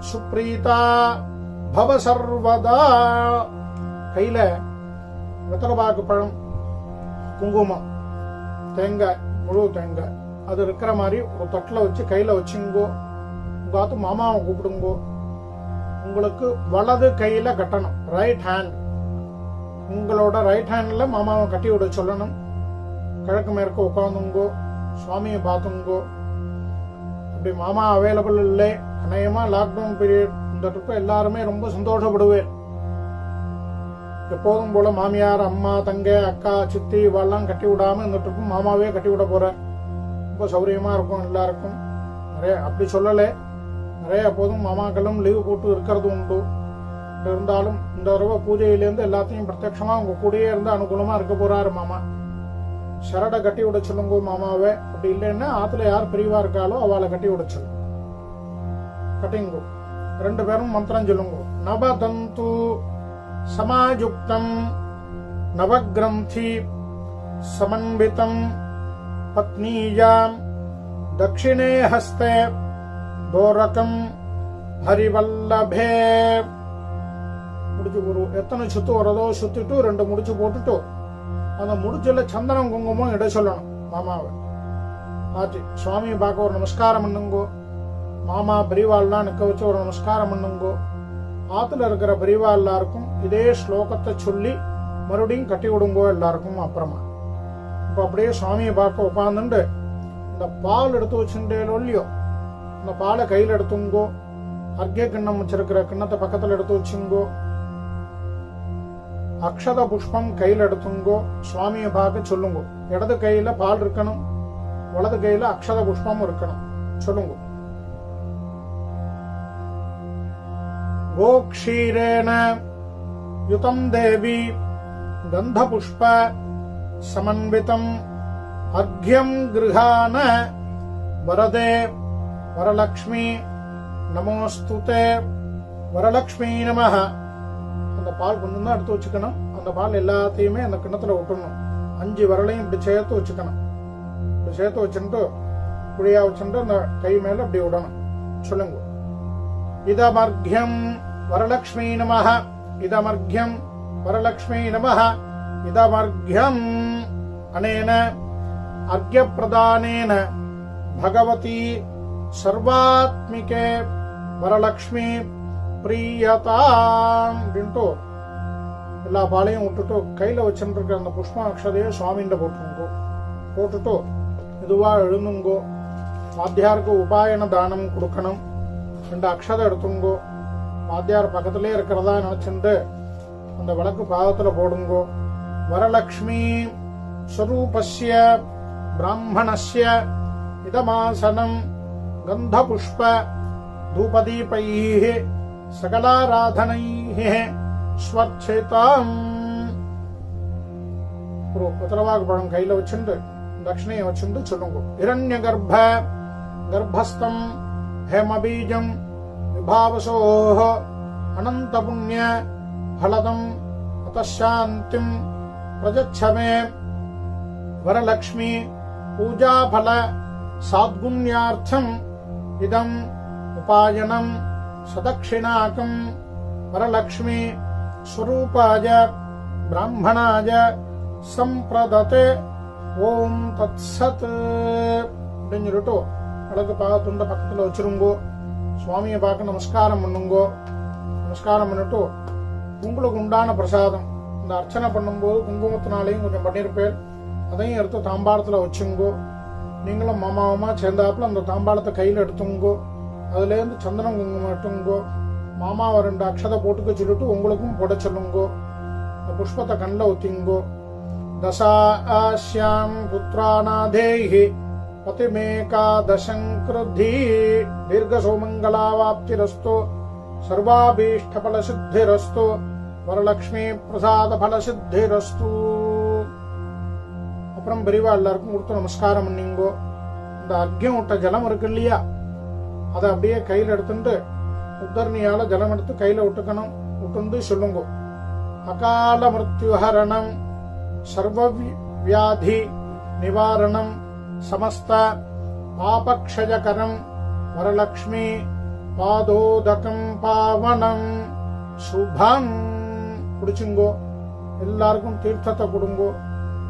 சுப்ரீதா பவ சர்வதா. கையில வெத்தலைபாக்கு பழம், குங்குமம், தேங்காய், முழு தேங்காய் அது இருக்கிற மாதிரி ஒரு தட்டில் வச்சு கையில வச்சுங்கோ. உங்க மாமாவை கூப்பிடுங்கோ. உங்களுக்கு வலது கையில கட்டணும், ரைட் ஹேண்ட். உங்களோட ரைட் ஹேண்ட்ல மாமாவை கட்டி விட சொல்லணும். கிழக்கு மேற்கு உட்காந்துங்கோ, சுவாமியை பார்த்துங்கோ. அப்படி மாமா அவைலபிள் இல்லை, அநேகமா லாக்டவுன் பீரியட் இந்த ட்ரிப்பை எல்லாருமே ரொம்ப சந்தோஷப்படுவேன். எப்போதும் போல மாமியார், அம்மா, தங்கை, அக்கா, சித்தி இவெல்லாம் கட்டி விடாம இந்த ட்ரிப்பு மாமாவே கட்டி விட போற. ரொம்ப சௌரியமா இருக்கும் எல்லாருக்கும். நிறைய அப்படி சொல்லலை, நிறைய எப்போதும் மாமாக்களும் லீவு போட்டு இருக்கிறது உண்டு. இருந்தாலும் இந்த தடவை பூஜையிலேருந்து எல்லாத்தையும் பிரத்யட்சமா உங்க கூடயே இருந்து அனுகூலமா இருக்க போறாரு மாமா. ஷரடை கட்டி விட சொல்லுங்க மாமாவை. அப்படி இல்லைன்னா ஆத்துல யார் பிரிவா இருக்காளோ அவளை கட்டி விட சொல்லுங்க. கட்டிங்கோ. ரெண்டு பேரும் மந்திரம் சொல்லுங்க. நவதந்து சமாயுக்தம் நவகிரந்தி சமன்விதம் பத்னீயாம் தட்சிணே ஹஸ்தே தோரகம் ஹரிவல்லபே. முடிச்சு ஒரு எத்தனை சுத்து வரதோ சுத்திட்டு ரெண்டு முடிச்சு போட்டுட்டு அந்த முடிச்சுல சந்தனம் குங்குமம் இட சொல்லணும் மாமாவை. ஆச்சு சுவாமியை பார்க்க ஒரு நமஸ்காரம் பண்ணுங்கோ. மாமா பிரிவாள்லாம் நிக்க வச்சு ஒரு நமஸ்காரம் பண்ணுங்கோ. ஆத்துல இருக்கிற பிரிவா எல்லாருக்கும் இதே ஸ்லோகத்தை சொல்லி மறுபடியும் கட்டி விடுங்கோ எல்லாருக்கும். அப்புறமா இப்ப அப்படியே சுவாமியை பார்க்க உட்காந்துண்டு இந்த பால் எடுத்து வச்சுட்டேலோ இல்லையோ, இந்த பாலை கையில எடுத்துங்கோ. அர்க்கிய கிண்ணம் வச்சிருக்கிற கிண்ணத்தை பக்கத்துல எடுத்து வச்சுங்கோ. அக்ஷத புஷ்பம் கையில எடுத்துங்கோ. சுவாமியை பார்க்க சொல்லுங்க. இடது கையில பால் இருக்கணும், வலது கையில அக்ஷத புஷ்பம் இருக்கணும். சொல்லுங்க. கோக்ஷீரேன யுதம் தேவி கந்த புஷ்ப சமன்விதம் அர்க்யம் கிருஹான வரதே வரலக்ஷ்மி நமோஸ்துதே. வரலக்ஷ்மி நமஹ. அந்த பால் கொஞ்சம் தான் எடுத்து வச்சுக்கணும். அந்த பால் எல்லாத்தையுமே அந்த கிண்ணத்துல விட்டுணும். 5 விரலையும் இப்படி சேர்த்து வச்சுக்கணும். இப்படி சேர்த்து வச்சுட்டு குழியா வச்சுட்டு அந்த கை மேல அப்படி விடணும். சொல்லுங்க. இதமர்க்யம் வரலக்ஷ்மி நமஹ. இதமர்க்யம் வரலக்ஷ்மி நமஹ. இதமர்க்யம். அனேன அர்க்ய பிரதானேன பகவதி சர்வாத்மிகே வரலக்ஷ்மி பிரியதாம் அப்படின்ட்டு எல்லா பாலையும் விட்டுட்டு கையில வச்சுட்டு இருக்கிற அந்த புஷ்ப அக்ஷதையை சுவாமிண்ட போட்டுங்கோ. போட்டுட்டு இதுவா எழுந்துங்கோ. வாத்தியாருக்கு உபாயன தானம் கொடுக்கணும். 2 அக்ஷதை எடுத்துங்கோ. வாத்தியார் பக்கத்திலே இருக்கிறதா நினைச்சுட்டு அந்த விளக்கு பாதத்துல போடுங்கோ. வரலக்ஷ்மி ஸ்வரூபஸ்ய பிராமணஸ்ய இதமாசனம் கந்த புஷ்ப தூபதீபைः சகலாராதனைः ஸ்வர்ச்சிதாம். ஒரு உத்தரவாக பழம் கையில வச்சுண்டு தட்சிணையை வச்சுண்டு சொல்லுங்க. இரண்ய கர்ப்பஸ்தம் ஹேமபீஜம் விபாவசோஹ அனந்த புண்ணிய பலதம் அதாந்திம் பிரஜச்சமே வரலக்ஷ்மி பூஜா பல சாத்குண்யார்த்தம் இதம் உபாயனம் சதக்ஷிணாகம் வரலக்ஷ்மி ஸ்வரூபாய பிராமணாய சம்பிரததே ஓம் தத்சத் அப்படின்னு சொல்லிட்டு வலது பாகத்துண்ட பக்கத்துல வச்சிருங்கோ. சுவாமியை பார்க்க நமஸ்காரம் பண்ணுங்கோ. நமஸ்காரம் பண்ணிட்டு உங்களுக்கு உண்டான பிரசாதம் இந்த அர்ச்சனை பண்ணும்போது குங்குமத்தினாலையும் கொஞ்சம் பண்ணிருப்பேன், அதையும் எடுத்து தாம்பாளத்துல வச்சுங்கோ. நீங்களும் மாமாவமா சேர்ந்தாப்புல அந்த தாம்பாளத்தை கையில எடுத்துங்கோ. அதுல இருந்து சந்தனம் குங்குமம் எடுத்துங்கோ. மாமாவை 2 அக்ஷதை போட்டுக்க சொல்லிட்டு உங்களுக்கும் போட சொல்லுங்கோ. இந்த புஷ்பத்தை கண்ணில் ஒத்திங்கோ. தசாஸ்யாம் புத்ராநாதேஹி பதிமேகாதசங்கிருத்தி தீர்க்கசோமங்களாவாப்திரஸ்து சர்வாபீஷ்டபலசித்திரஸ்து வரலக்ஷ்மி பிரசாத பலசித்திரஸ்து. அப்புறம் பெரியவா எல்லாருக்கும் கொடுத்து நமஸ்காரம் பண்ணிங்கோ. இந்த அர்க்கியம் விட்ட ஜலம் இருக்கு இல்லையா, அதை அப்படியே கையில் எடுத்துட்டு உத்தரணியால ஜலம் எடுத்து கையில விட்டுக்கணும். விட்டு சொல்லுங்க. அகால மிருத்யுஹரணம் சர்வ வியாதி நிவாரணம் சமஸ்த பாபக்ஷயகரம் வரலக்ஷ்மி பாதோதகம் பாவனம் சுபம். குடிச்சுங்கோ. எல்லாருக்கும் தீர்த்தத்தை கொடுங்கோ.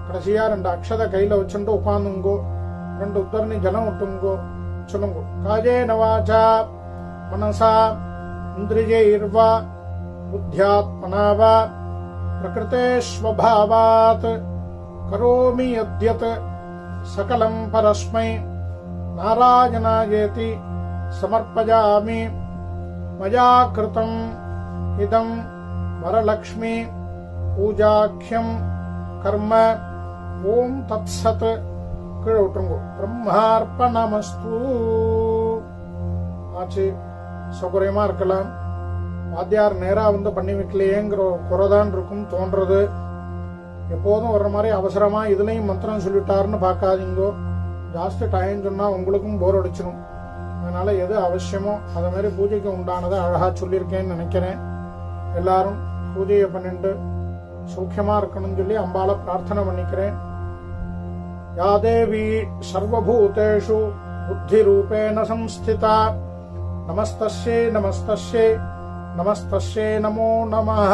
கடைசியா 2 அக்ஷதை கையில வச்சுட்டு உட்காந்துங்கோ. 2 உத்தரணி ஜலம் விட்டுங்கோ. சொல்லுங்க. காஜேன வாசா மனசா இந்திரியைர்வா புத்தியாத்மனா வா பிரகிருதே ஸ்வபாவாத் கரோமி யத்யத் சகலம் பரஸ்மை நாராயணாயேதி சமர்ப்பயாமி மயா கிருதம் இதம் வரலக்ஷ்மி பூஜாக்கியம் கர்ம ஓம் தத்சத். கீழே விட்டுருங்கோ. பிரம்மார்ப்பணமஸ்து. ஆச்சு. சௌகரியமா இருக்கலாம். வாத்தியார் நேரா வந்து பண்ணி வைக்கலையேங்கிற குறைதான் இருக்கும் தோன்றது. எப்போதும் வர்ற மாதிரி அவசரமா இதுலயும் மந்திரம் சொல்லிட்டாருன்னு பார்க்காதீங்கோ. ஜாஸ்தி டைம் சொன்னா உங்களுக்கும் போர் அடிச்சிடும். அதனால எது அவசியமோ அதை மாதிரி பூஜைக்கு உண்டானதை அழகா சொல்லியிருக்கேன்னு நினைக்கிறேன். எல்லாரும் பூஜையை பண்ணிட்டு சௌக்கியமா இருக்கணும்னு சொல்லி அம்பாளை பிரார்த்தனை பண்ணிக்கிறேன். யா தேவி சர்வபூதேஷு புத்தி ரூபேண சம்ஸ்திதா நமஸ்தஸ்யே நமஸ்தஸ்யே நமஸ்தஸ்யே நமோ நமः.